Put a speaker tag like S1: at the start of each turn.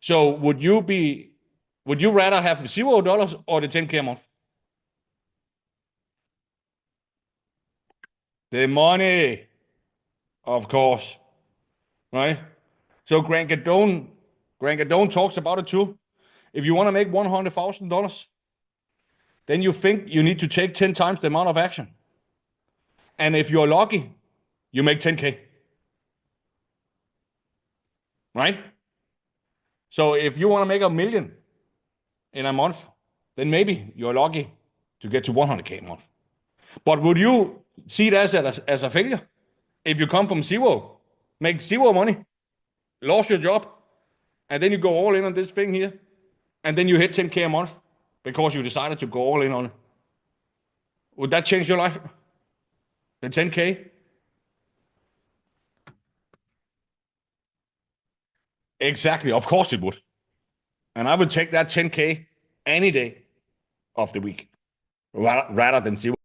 S1: So would you rather have $0 or the 10K a month? The money, of course, right? So Grant Cardone talks about it too. If you want to make $100,000, then you think you need to take 10 times the amount of action. And if you're lucky, you make 10K, right? So if you want to make $1 million in a month, then maybe you're lucky to get to 100K a month. But would you see it as a failure? If you come from zero, make zero money, lost your job, and then you go all in on this thing here, and then you hit 10K a month because you decided to go all in on it. Would that change your life? The 10K? Exactly. Of course it would. And I would take that 10K any day of the week rather than zero.